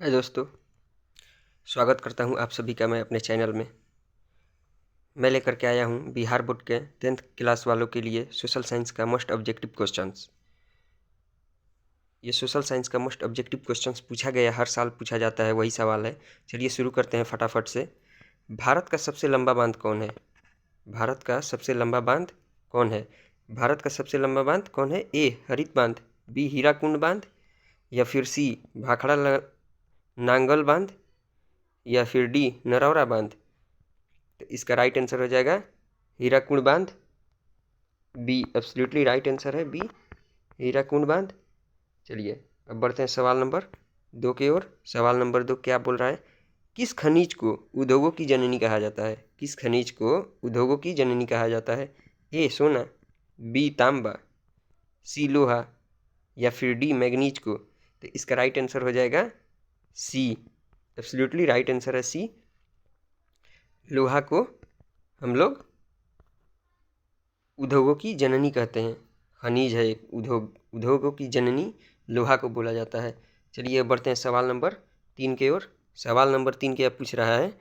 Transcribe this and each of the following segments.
हाय दोस्तों, स्वागत करता हूं आप सभी का मैं अपने चैनल में। मैं लेकर के आया हूं बिहार बोर्ड के 10th क्लास वालों के लिए सोशल साइंस का मोस्ट ऑब्जेक्टिव क्वेश्चंस। ये सोशल साइंस का मोस्ट ऑब्जेक्टिव क्वेश्चंस पूछा गया, हर साल पूछा जाता है, वही सवाल है। चलिए शुरू करते हैं फटाफट से। भारत का सबसे लंबा बांध कौन है? भारत का सबसे लंबा बांध कौन है? भारत का सबसे लंबा बांध कौन है? ए हरित बांध, बी हीराकुंड बांध, या फिर सी भाखड़ा नांगल बांध, या फिर डी नरौरा बांध। तो इसका राइट आंसर हो जाएगा हीराकुंड बांध, बी एब्सोल्युटली राइट आंसर है, बी हीराकुंड बांध। चलिए अब बढ़ते हैं सवाल नंबर 2 की ओर। सवाल नंबर 2 क्या बोल रहा है? किस खनिज को उद्योगों की जननी कहा जाता है? किस खनिज को उद्योगों की जननी कहा जाता है? ए सोना, बी तांबा, सी लोहा, या फिर डी मैग्नीज को। तो इसका राइट आंसर हो जाएगा सी, एब्सोल्युटली राइट आंसर है सी। लोहा को हम लोग उद्योगों की जननी कहते हैं, खनिज है एक उद्योगों की जननी लोहा को बोला जाता है। चलिए बढ़ते हैं सवाल नंबर 3 की ओर। सवाल नंबर 3 क्या पूछ रहा है?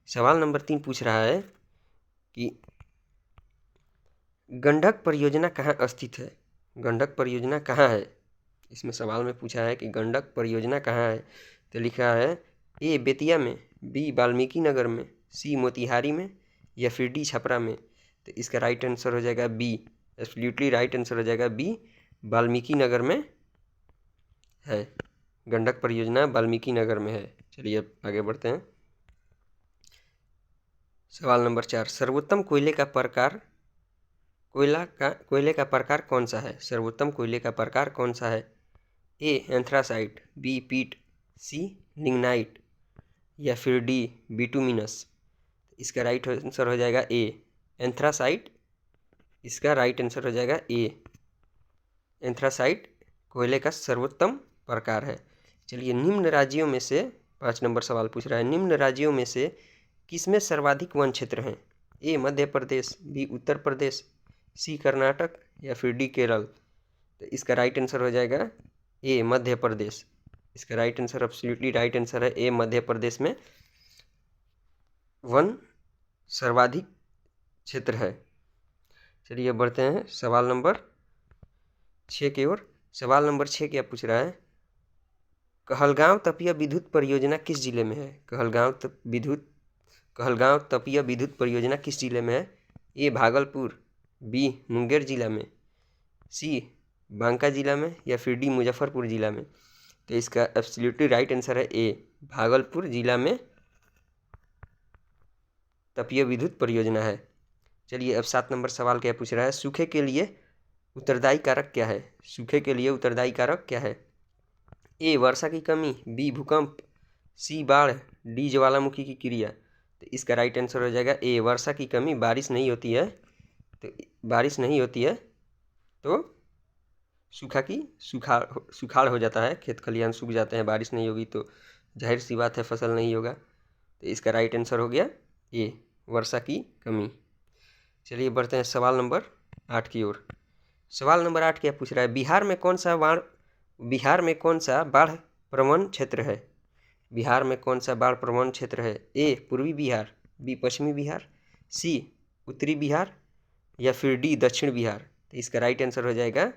सवाल नंबर 3 पूछ रहा है कि गंडक परियोजना कहाँ स्थित है? गंडक परियोजना कहाँ है? इसमें सवाल में पूछा है कि गंडक परियोजना कहाँ है। तो लिखा है ए बेतिया में, बी वाल्मीकि नगर में, सी मोतिहारी में, या फिर डी छपरा में। तो इसका राइट आंसर हो जाएगा बी, एब्सोल्युटली राइट आंसर हो जाएगा बी, वाल्मीकि नगर में है। गंडक परियोजना वाल्मीकि नगर में है। चलिए अब आगे बढ़ते हैं। सवाल नंबर 4, सर्वोत्तम कोयले का प्रकार कौन सा है? सर्वोत्तम कोयले का प्रकार कौन सा है? ए एंथ्रासाइट, बी पीट, सी लिग्नाइट, या फिर डी बिटुमिनस। इसका राइट आंसर हो जाएगा ए एंथ्रासाइट। इसका राइट आंसर हो जाएगा ए एंथ्रासाइट कोयले का सर्वोत्तम प्रकार है। चलिए निम्न राज्यों में से 5 नंबर सवाल पूछ रहा है, निम्न राज्यों में से किसमें सर्वाधिक वन क्षेत्र हैं? ए मध्य प्रदेश, बी उत्तर प्रदेश, सी कर्नाटक, या फिर डी केरल। तो इसका राइट आंसर हो जाएगा ए मध्य प्रदेश। इसका right answer absolutely right answer है ए मध्य प्रदेश में वन सर्वाधिक क्षेत्र है। चलिए बढ़ते हैं सवाल नंबर 6 की ओर। सवाल नंबर 6 क्या पूछ रहा है? कहलगांव तपीय विद्युत परियोजना किस जिले में है? कहलगांव तपीय विद्युत परियोजना किस जिले में है? ए भागलपुर, बी मुंगेर जिला में, सी बांका जिला में, या फिर डी मुजफ्फरपुर जिला में। तो इसका एब्सोल्युटली राइट आंसर है ए भागलपुर जिला में तपीय विद्युत परियोजना है। चलिए अब 7 नंबर सवाल क्या पूछ रहा है? सूखे के लिए उत्तरदायी कारक क्या है? सूखे के लिए उत्तरदायी कारक क्या है? ए वर्षा की कमी, बी भूकंप, सी बाढ़, डी ज्वालामुखी की क्रिया। तो इसका राइट आंसर हो जाएगा ए वर्षा की कमी। बारिश नहीं होती है तो सुखाड़ हो जाता है, खेत खलिहान सूख जाते हैं। बारिश नहीं होगी तो जाहिर सी बात है फसल नहीं होगा। तो इसका राइट आंसर हो गया ए वर्षा की कमी। चलिए बढ़ते हैं सवाल नंबर 8 की ओर। सवाल नंबर 8 क्या पूछ रहा है? बिहार में कौन सा बाढ़ प्रवण क्षेत्र है? बिहार में कौन सा बाढ़ प्रवण क्षेत्र है? ए पूर्वी बिहार, बी पश्चिमी बिहार, सी उत्तरी बिहार, या फिर डी दक्षिण बिहार। तो इसका राइट आंसर हो जाएगा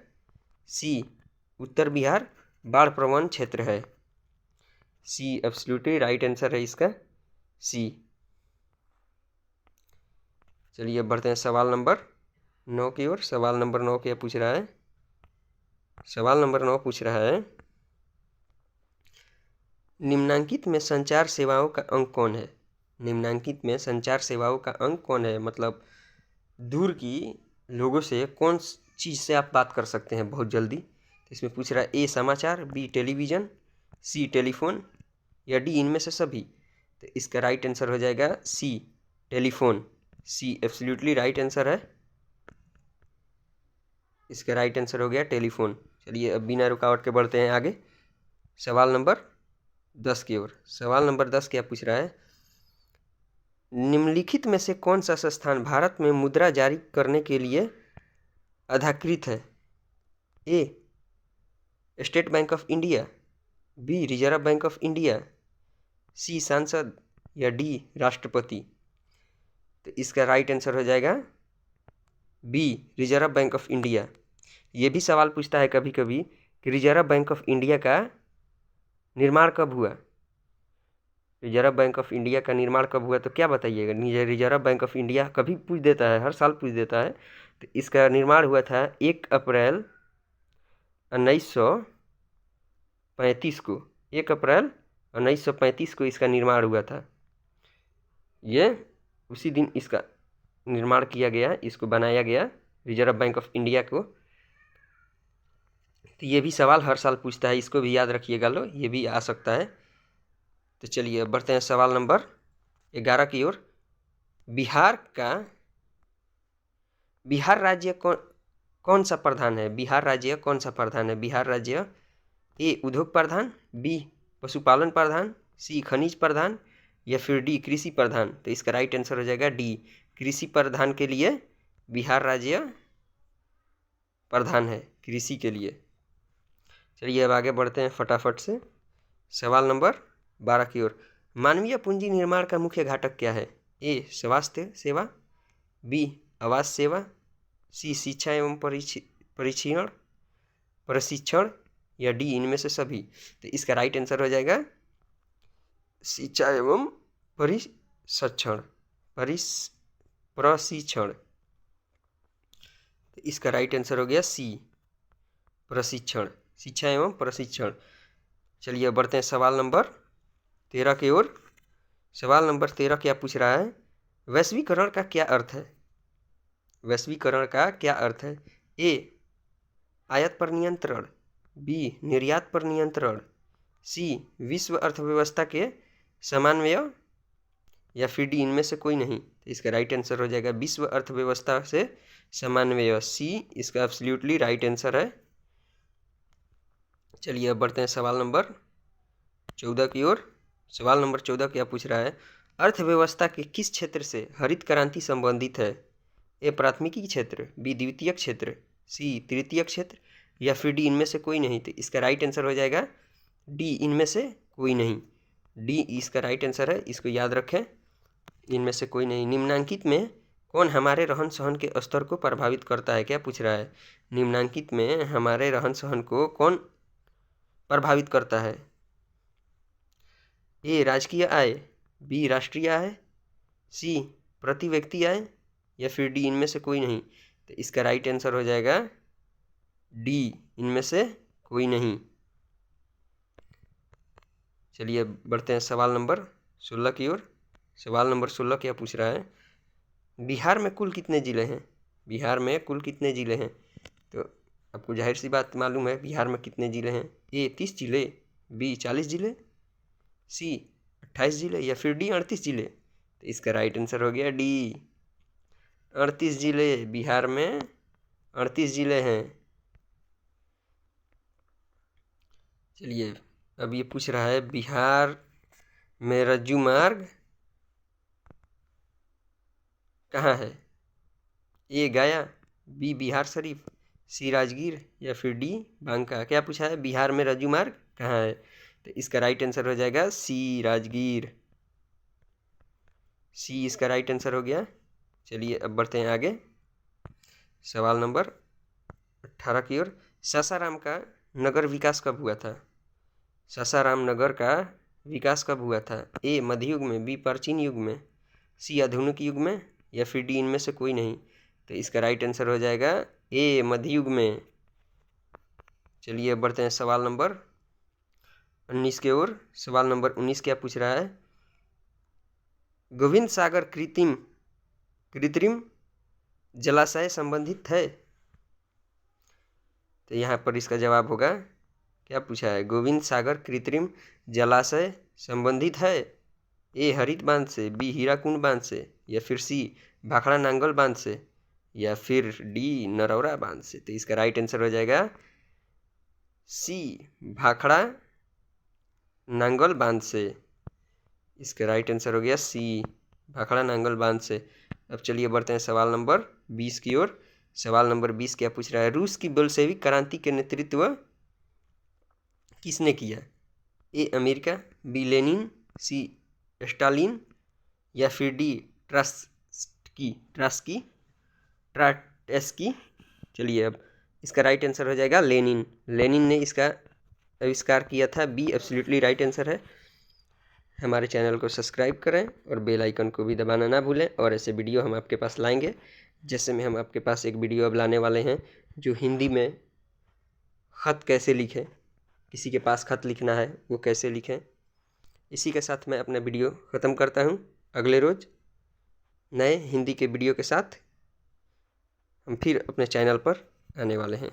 सी उत्तर बिहार बाढ़ प्रवण क्षेत्र है। सी एब्सोल्युटली राइट आंसर है इसका सी। चलिए बढ़ते हैं सवाल नंबर 9 की ओर। सवाल नंबर 9 क्या पूछ रहा है? सवाल नंबर 9 पूछ रहा है निम्नांकित में संचार सेवाओं का अंग कौन है? निम्नांकित में संचार सेवाओं का अंग कौन है? मतलब दूर की लोगों से कौन चीज़ से आप बात कर सकते हैं बहुत जल्दी। तो इसमें पूछ रहा है ए समाचार, बी टेलीविज़न, सी टेलीफोन, या डी इनमें से सभी। तो इसका राइट आंसर हो जाएगा सी टेलीफोन। सी एब्सोल्युटली राइट आंसर है। इसका राइट आंसर हो गया टेलीफोन। चलिए अब बिना रुकावट के बढ़ते हैं आगे सवाल नंबर 10 की ओर। सवाल नंबर 10 क्या पूछ रहा है? निम्नलिखित में से कौन सा संस्थान भारत में मुद्रा जारी करने के लिए अधिकृत है? A state bank of India, B reserve bank of India, C सांसद या डी राष्ट्रपति? तो इसका राइट आंसर हो जाएगा B reserve bank of India. ये भी सवाल पूछता है कभी कभी कि रिजर्व बैंक ऑफ इंडिया का निर्माण कब हुआ। रिजर्व बैंक ऑफ इंडिया का निर्माण कब हुआ तो क्या बताइएगा। रिजर्व बैंक ऑफ इंडिया कभी पूछ देता है, हर साल पूछ देता है। तो इसका निर्माण हुआ था 1 अप्रैल 1935 को। 1 अप्रैल 1935 को इसका निर्माण हुआ था। ये उसी दिन इसका निर्माण किया गया, इसको बनाया गया रिजर्व बैंक ऑफ इंडिया को। तो ये भी सवाल हर साल पूछता है, इसको भी याद रखिएगा लो, ये भी आ सकता है। तो चलिए अब बढ़ते हैं सवाल नंबर 11 की ओर। बिहार राज्य कौन सा प्रधान है? बिहार राज्य कौन सा प्रधान है? बिहार राज्य ए उद्योग प्रधान, बी पशुपालन प्रधान, सी खनिज प्रधान या फिर डी कृषि प्रधान? तो इसका राइट आंसर हो जाएगा डी कृषि प्रधान के लिए बिहार राज्य प्रधान है, कृषि के लिए। चलिए अब आगे बढ़ते हैं फटाफट से सवाल नंबर 12 की ओर। मानवीय पूंजी निर्माण का मुख्य घटक क्या है? ए स्वास्थ्य सेवा, बी आवास सेवा, सी शिक्षा एवं प्रशिक्षण या डी इनमें से सभी? तो इसका राइट आंसर हो जाएगा शिक्षा एवं प्रशिक्षण। तो इसका राइट आंसर हो गया सी प्रशिक्षण, शिक्षा एवं प्रशिक्षण। चलिए बढ़ते हैं सवाल नंबर 13 की ओर। सवाल नंबर 13 क्या पूछ रहा है? वैश्वीकरण का क्या अर्थ है? वैश्वीकरण का क्या अर्थ है? ए आयात पर नियंत्रण, बी निर्यात पर नियंत्रण, सी विश्व अर्थव्यवस्था के समन्वय या फिर डी इनमें से कोई नहीं? तो इसका राइट आंसर हो जाएगा विश्व अर्थव्यवस्था से समन्वय, सी इसका एब्सोल्युटली राइट आंसर है। चलिए अब बढ़ते हैं सवाल नंबर 14 की ओर। सवाल नंबर 14 क्या पूछ रहा है? अर्थव्यवस्था के किस क्षेत्र से हरित क्रांति संबंधित है? ए प्राथमिकी क्षेत्र, बी द्वितीयक क्षेत्र, सी तृतीयक क्षेत्र या फिर डी इनमें से कोई नहीं? तो इसका राइट आंसर हो जाएगा डी इनमें से कोई नहीं। डी इसका राइट आंसर है, इसको याद रखें, इनमें से कोई नहीं। निम्नांकित में कौन हमारे रहन सहन के स्तर को प्रभावित करता है? क्या पूछ रहा है? निम्नांकित में हमारे रहन सहन को कौन प्रभावित करता है? ए राजकीय आय, बी राष्ट्रीय आय, सी प्रति व्यक्ति आय या फिर डी इनमें से कोई नहीं? तो इसका राइट आंसर हो जाएगा डी इनमें से कोई नहीं। चलिए बढ़ते हैं सवाल नंबर 16 की ओर। सवाल नंबर 16 क्या पूछ रहा है? बिहार में कुल कितने ज़िले हैं? बिहार में कुल कितने ज़िले हैं? तो आपको जाहिर सी बात मालूम है बिहार में कितने ज़िले हैं। ए 30 ज़िले, बी 40 ज़िले, सी 28 ज़िले या फिर डी 38 ज़िले? तो इसका राइट आंसर हो गया डी 38 ज़िले। बिहार में 38 ज़िले हैं। चलिए अब ये पूछ रहा है बिहार में रज्जू मार्ग कहाँ है? ए गया, बी बिहार शरीफ, सी राजगीर या फिर डी बांका? क्या पूछा है? बिहार में रज्जू मार्ग कहाँ है? तो इसका राइट आंसर हो जाएगा सी राजगीर, सी इसका राइट आंसर हो गया। चलिए अब बढ़ते हैं आगे सवाल नंबर 18 की ओर। सासाराम का नगर विकास कब हुआ था? सासाराम नगर का विकास कब हुआ था? ए मध्ययुग में, बी प्राचीन युग में, सी आधुनिक युग में या फिर डी इनमें से कोई नहीं? तो इसका राइट आंसर हो जाएगा ए मध्ययुग में। चलिए बढ़ते हैं सवाल नंबर 19 की ओर। सवाल नंबर 19 क्या पूछ रहा है? गोविंद सागर कृत्रिम जलाशय संबंधित है? तो यहाँ पर इसका जवाब होगा, क्या पूछा है? गोविंद सागर कृत्रिम जलाशय संबंधित है ए हरित बांध से, बी हीराकुंड बांध से या फिर सी भाखड़ा नांगल बांध से या फिर डी नरौरा बांध से? तो इसका राइट आंसर हो जाएगा सी भाखड़ा नांगल बांध से। इसका राइट आंसर हो गया सी भाखड़ा नांगल बांध से। अब चलिए बढ़ते हैं सवाल नंबर 20 की ओर। सवाल नंबर 20 क्या पूछ रहा है? रूस की बोल्शेविक क्रांति के नेतृत्व किसने किया? A America, B Lenin, C Stalin या फिर डी ट्रास्की। चलिए अब इसका राइट आंसर हो जाएगा लेनिन। लेनिन ने इसका आविष्कार किया था। बी एब्सोल्युटली राइट आंसर है। हमारे चैनल को सब्सक्राइब करें और बेल आइकन को भी दबाना ना भूलें, और ऐसे वीडियो हम आपके पास लाएंगे। जैसे में हम आपके पास एक वीडियो अब लाने वाले हैं जो हिंदी में ख़त कैसे लिखें, किसी के पास ख़त लिखना है वो कैसे लिखें। इसी के साथ मैं अपना वीडियो ख़त्म करता हूँ। अगले रोज़ नए हिंदी के वीडियो के साथ हम फिर अपने चैनल पर आने वाले हैं।